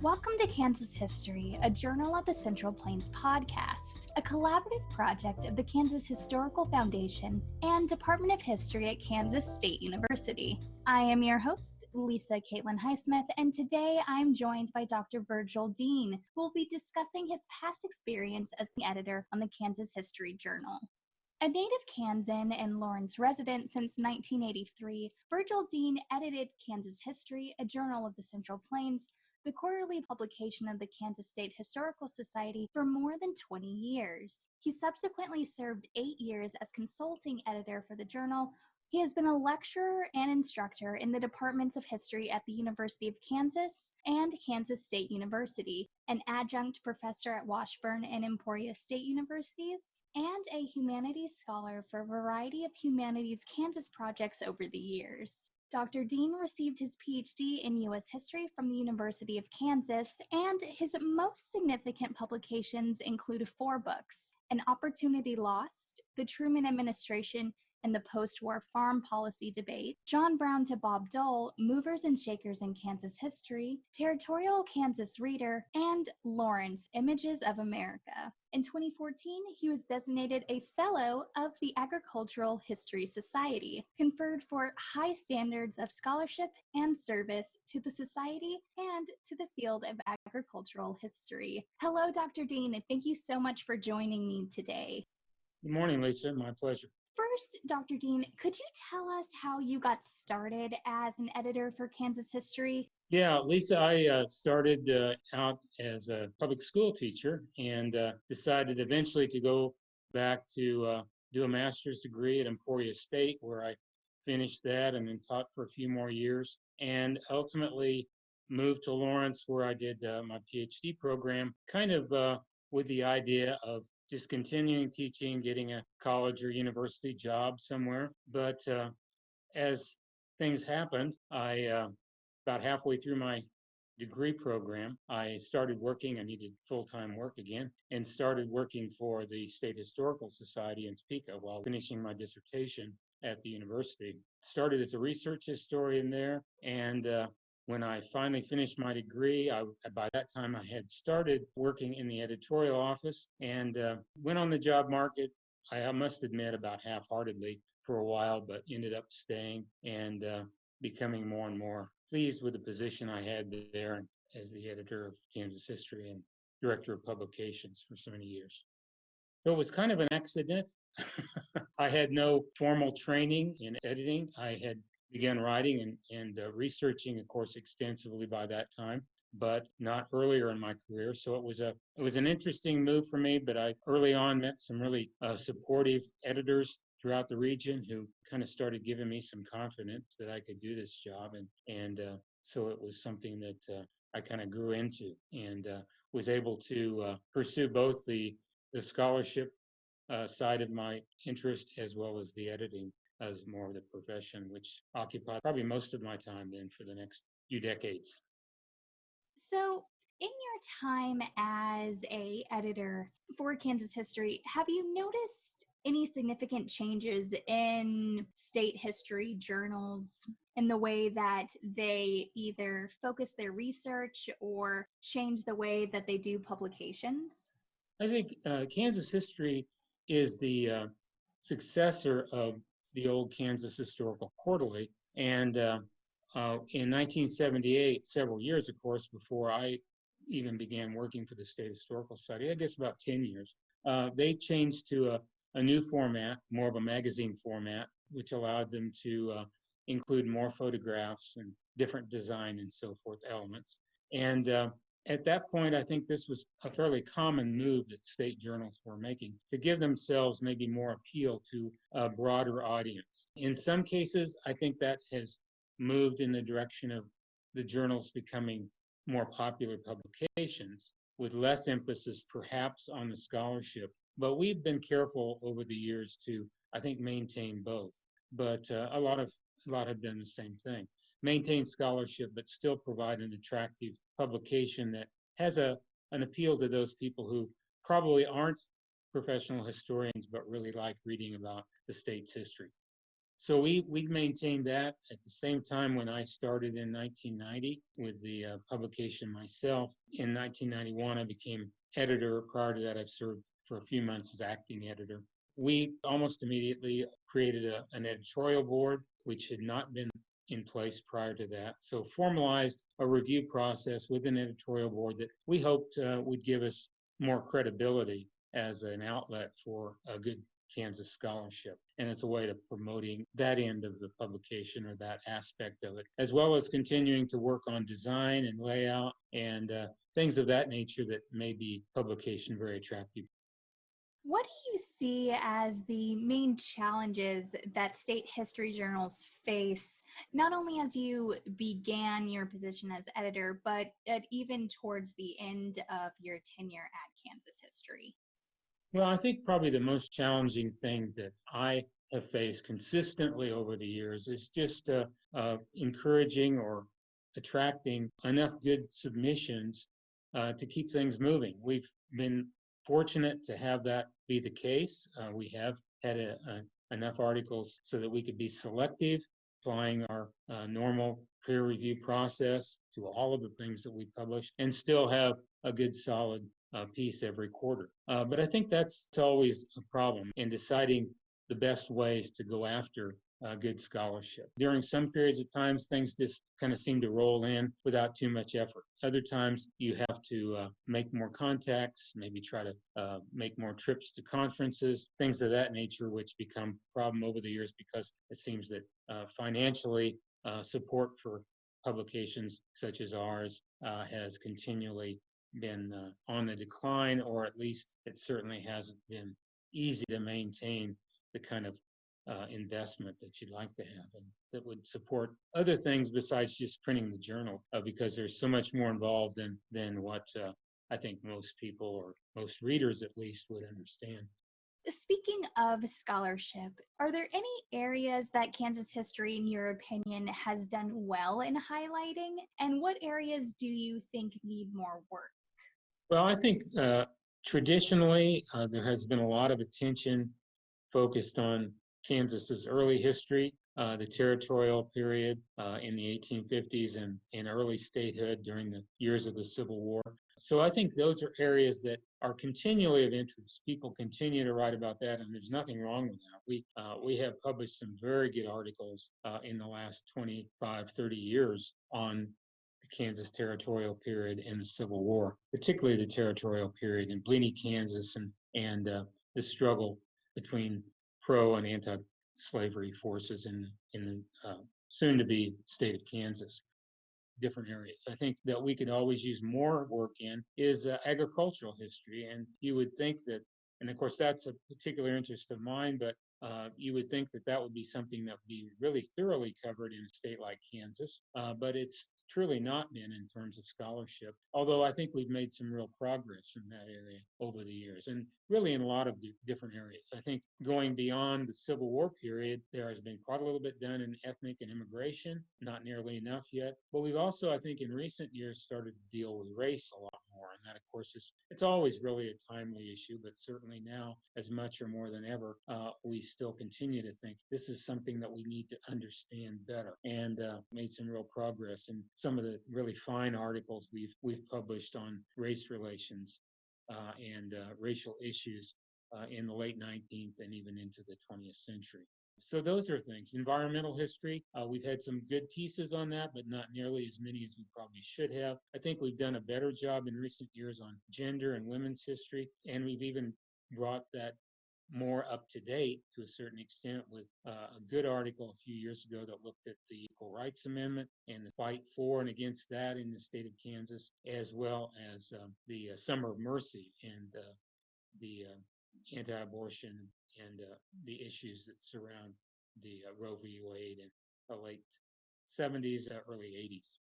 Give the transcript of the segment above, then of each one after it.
Welcome to Kansas History, a Journal of the Central Plains podcast, a collaborative project of the Kansas Historical Foundation and Department of History at Kansas State University. I am your host, Lisa Caitlin Highsmith, and today I'm joined by Dr. Virgil Dean, who will be discussing his past experience as the editor on the Kansas History Journal. A native Kansan and Lawrence resident since 1983, Virgil Dean edited Kansas History, a Journal of the Central Plains, the quarterly publication of the Kansas State Historical Society, for more than 20 years. He subsequently served 8 years as consulting editor for the journal. He has been a lecturer and instructor in the departments of history at the University of Kansas and Kansas State University, an adjunct professor at Washburn and Emporia State Universities, and a humanities scholar for a variety of humanities Kansas projects over the years. Dr. Dean received his PhD in U.S. history from the University of Kansas, and his most significant publications include 4 books: An Opportunity Lost, The Truman Administration, and the Post-War Farm Policy Debate, John Brown to Bob Dole, Movers and Shakers in Kansas History, Territorial Kansas Reader, and Lawrence, Images of America. In 2014, he was designated a Fellow of the Agricultural History Society, conferred for high standards of scholarship and service to the Society and to the field of agricultural history. Hello, Dr. Dean, and thank you so much for joining me today. Good morning, Lisa. My pleasure. First, Dr. Dean, could you tell us how you got started as an editor for Kansas History? Yeah, Lisa, I started out as a public school teacher and decided eventually to go back to do a master's degree at Emporia State, where I finished that and then taught for a few more years, and ultimately moved to Lawrence, where I did my PhD program, kind of with the idea of just continuing teaching, getting a college or university job somewhere. But as things happened, about halfway through my degree program, I started working. I needed full-time work again, and started working for the State Historical Society in Topeka while finishing my dissertation at the university. Started as a research historian there, and when I finally finished my degree, by that time I had started working in the editorial office and went on the job market, I must admit, about half-heartedly for a while, but ended up staying and becoming more and more pleased with the position I had there as the editor of Kansas History and director of publications for so many years. So it was kind of an accident. I had no formal training in editing. I had began writing and researching, of course, extensively by that time, but not earlier in my career. So it was an interesting move for me, but I early on met some really supportive editors throughout the region who kind of started giving me some confidence that I could do this job. And so it was something that I kind of grew into and was able to pursue both the scholarship side of my interest as well as the editing as more of the profession, which occupied probably most of my time then for the next few decades. So, in your time as an editor for Kansas History, have you noticed any significant changes in state history journals in the way that they either focus their research or change the way that they do publications? I think Kansas History is the successor of the old Kansas Historical Quarterly. And in 1978, several years, of course, before I even began working for the State Historical Society, I guess about 10 years, they changed to a new format, more of a magazine format, which allowed them to include more photographs and different design and so forth elements. And at that point, I think this was a fairly common move that state journals were making to give themselves maybe more appeal to a broader audience. In some cases, I think that has moved in the direction of the journals becoming more popular publications with less emphasis perhaps on the scholarship. But we've been careful over the years to, I think, maintain both. But a lot have done the same thing. Maintain scholarship, but still provide an attractive publication that has an appeal to those people who probably aren't professional historians, but really like reading about the state's history. So we maintained that. At the same time, when I started in 1990 with the publication myself, in 1991 I became editor. Prior to that, I've served for a few months as acting editor. We almost immediately created an editorial board, which had not been in place prior to that. So formalized a review process with an editorial board that we hoped would give us more credibility as an outlet for a good Kansas scholarship. And it's a way of promoting that end of the publication or that aspect of it, as well as continuing to work on design and layout and things of that nature that made the publication very attractive. What do you see as the main challenges that state history journals face, not only as you began your position as editor, but even towards the end of your tenure at Kansas History? Well, I think probably the most challenging thing that I have faced consistently over the years is just encouraging or attracting enough good submissions to keep things moving. We've been fortunate to have that be the case. We have had enough articles so that we could be selective, applying our normal peer review process to all of the things that we publish, and still have a good solid piece every quarter. But I think that's always a problem in deciding the best ways to go after good scholarship. During some periods of times, things just kind of seem to roll in without too much effort. Other times, you have to make more contacts, maybe try to make more trips to conferences, things of that nature, which become a problem over the years because it seems that financially support for publications such as ours has continually been on the decline, or at least it certainly hasn't been easy to maintain the kind of investment that you'd like to have and that would support other things besides just printing the journal because there's so much more involved than what I think most people or most readers at least would understand. Speaking of scholarship, are there any areas that Kansas history, in your opinion, has done well in highlighting? And what areas do you think need more work? Well, I think traditionally there has been a lot of attention focused on Kansas's early history, the territorial period in the 1850s and early statehood during the years of the Civil War. So I think those are areas that are continually of interest. People continue to write about that, and there's nothing wrong with that. We have published some very good articles in the last 25, 30 years on the Kansas territorial period and the Civil War, particularly the territorial period in Blenny, Kansas, and the struggle between pro and anti-slavery forces in the soon-to-be state of Kansas. Different areas. I think that we could always use more work in is agricultural history, and you would think that, and of course that's a particular interest of mine, but you would think that that would be something that would be really thoroughly covered in a state like Kansas, but it's truly not been in terms of scholarship, although I think we've made some real progress in that area over the years, and really in a lot of the different areas. I think going beyond the Civil War period, there has been quite a little bit done in ethnic and immigration, not nearly enough yet, but we've also, I think, in recent years started to deal with race a lot more, and that, of course, it's always really a timely issue, but certainly now, as much or more than ever, we still continue to think this is something that we need to understand better, and made some real progress in some of the really fine articles we've published on race relations and racial issues in the late 19th and even into the 20th century. So those are things. Environmental history, we've had some good pieces on that, but not nearly as many as we probably should have. I think we've done a better job in recent years on gender and women's history, and we've even brought that more up to date to a certain extent with a good article a few years ago that looked at the Equal Rights Amendment and the fight for and against that in the state of Kansas, as well as the Summer of Mercy and the anti-abortion and the issues that surround the Roe v. Wade in the late 70s, early 80s.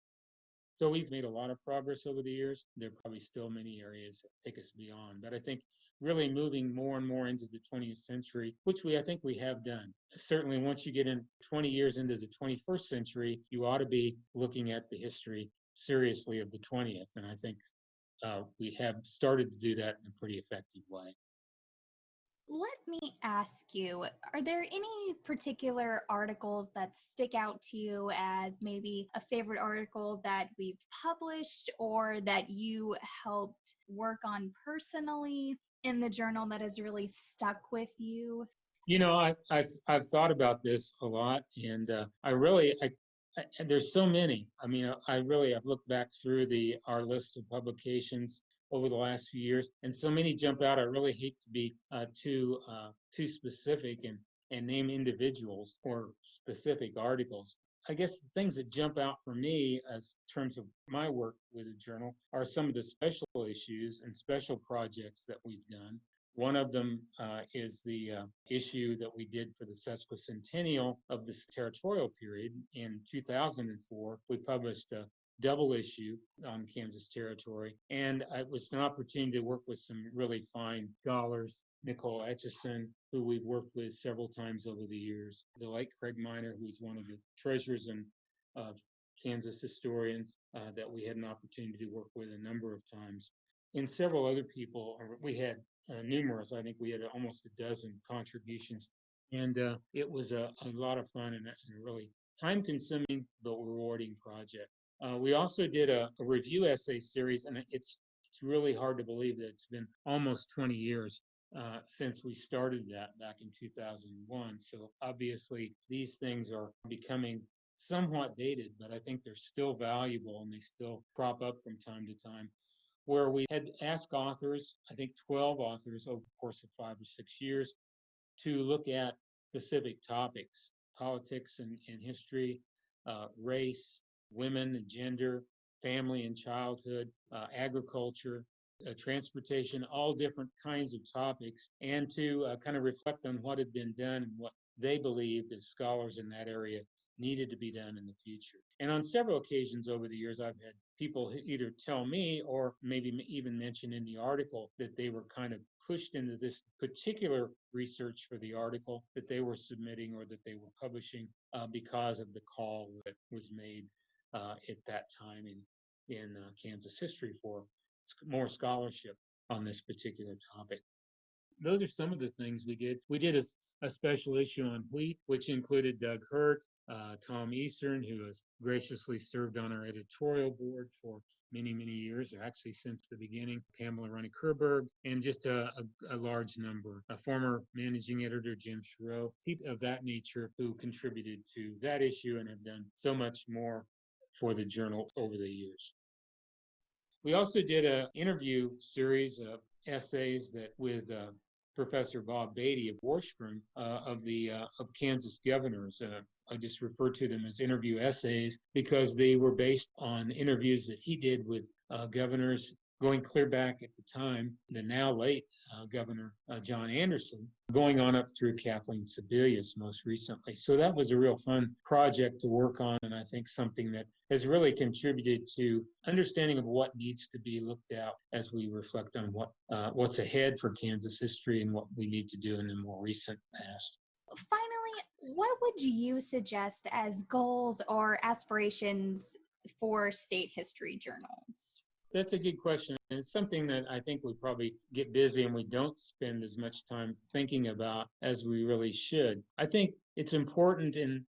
So we've made a lot of progress over the years. There are probably still many areas that take us beyond, but I think really moving more and more into the 20th century, which I think we have done. Certainly once you get in 20 years into the 21st century, you ought to be looking at the history seriously of the 20th, and I think we have started to do that in a pretty effective way. Let me ask you, are there any particular articles that stick out to you as maybe a favorite article that we've published or that you helped work on personally in the journal that has really stuck with you? I've thought about this a lot, and I really, there's so many. I mean, I've looked back through the our list of publications over the last few years, and so many jump out. I really hate to be too specific and name individuals or specific articles. I guess the things that jump out for me as terms of my work with the journal are some of the special issues and special projects that we've done. One of them is the issue that we did for the sesquicentennial of this territorial period in 2004. We published a double issue on Kansas Territory, and it was an opportunity to work with some really fine scholars. Nicole Etchison, who we've worked with several times over the years, the late Craig Miner, who's one of the treasurers and Kansas historians that we had an opportunity to work with a number of times, and several other people. We had numerous. I think we had almost a dozen contributions, and it was a lot of fun and a really time-consuming but rewarding project. We also did a review essay series, and it's really hard to believe that it's been almost 20 years since we started that back in 2001. So obviously, these things are becoming somewhat dated, but I think they're still valuable and they still crop up from time to time, where we had asked authors, I think 12 authors over the course of 5 or 6 years, to look at specific topics: politics and history, race, women and gender, family and childhood, agriculture, transportation, all different kinds of topics, and to kind of reflect on what had been done and what they believed as scholars in that area needed to be done in the future. And on several occasions over the years, I've had people either tell me or maybe even mention in the article that they were kind of pushed into this particular research for the article that they were submitting or that they were publishing because of the call that was made at that time in Kansas history for more scholarship on this particular topic. Those are some of the things we did. We did a special issue on wheat, which included Doug Hurt, Tom Eastern, who has graciously served on our editorial board for many, many years, or actually since the beginning, Pamela Ronnie Kerberg, and just a large number. A former managing editor, Jim Shiro, people of that nature who contributed to that issue and have done so much more for the journal over the years. We also did an interview series of essays that with Professor Bob Beatty of Washburn of Kansas governors. I just refer to them as interview essays because they were based on interviews that he did with governors going clear back at the time, the now late Governor John Anderson, going on up through Kathleen Sebelius most recently. So that was a real fun project to work on, and I think something that has really contributed to understanding of what needs to be looked at as we reflect on what's ahead for Kansas history and what we need to do in the more recent past. Finally, what would you suggest as goals or aspirations for state history journals? That's a good question. And it's something that I think we probably get busy and we don't spend as much time thinking about as we really should. I think it's important in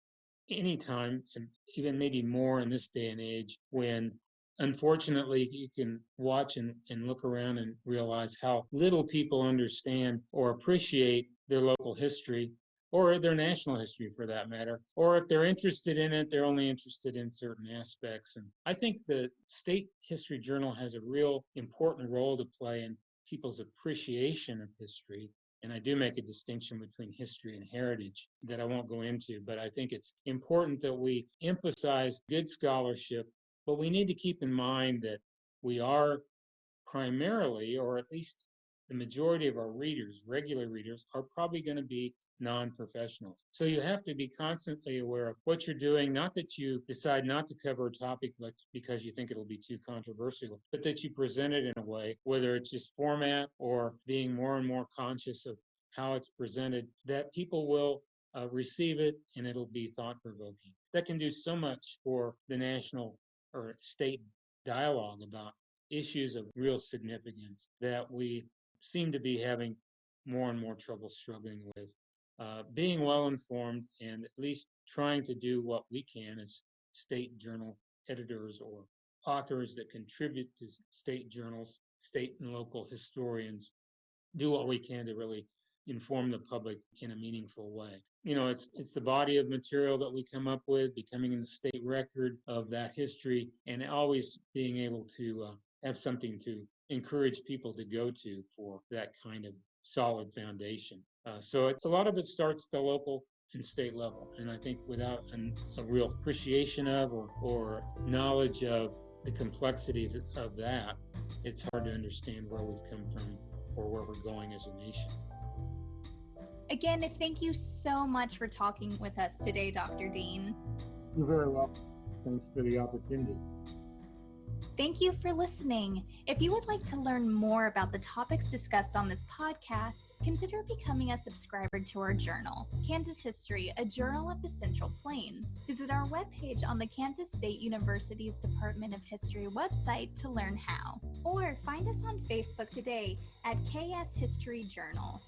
any time, and even maybe more in this day and age, when unfortunately you can watch and look around and realize how little people understand or appreciate their local history or their national history for that matter, or if they're interested in it, they're only interested in certain aspects. And I think the State History Journal has a real important role to play in people's appreciation of history. And I do make a distinction between history and heritage that I won't go into, but I think it's important that we emphasize good scholarship, but we need to keep in mind that we are primarily, or at least the majority of our readers, regular readers, are probably going to be non-professionals. So you have to be constantly aware of what you're doing, not that you decide not to cover a topic but because you think it'll be too controversial, but that you present it in a way, whether it's just format or being more and more conscious of how it's presented, that people will receive it and it'll be thought-provoking. That can do so much for the national or state dialogue about issues of real significance that we seem to be having more and more trouble struggling with being well informed and at least trying to do what we can as state journal editors or authors that contribute to state journals, state and local historians, do what we can to really inform the public in a meaningful way. It's the body of material that we come up with, becoming the state record of that history, and always being able to have something to encourage people to go to for that kind of solid foundation. A lot of it starts at the local and state level, and I think without a real appreciation of or knowledge of the complexity of that, it's hard to understand where we've come from or where we're going as a nation. Again, thank you so much for talking with us today, Dr. Dean. You're very welcome. Thanks for the opportunity. Thank you for listening. If you would like to learn more about the topics discussed on this podcast, consider becoming a subscriber to our journal, Kansas History, a journal of the Central Plains. Visit our webpage on the Kansas State University's Department of History website to learn how. Or find us on Facebook today at KS History Journal.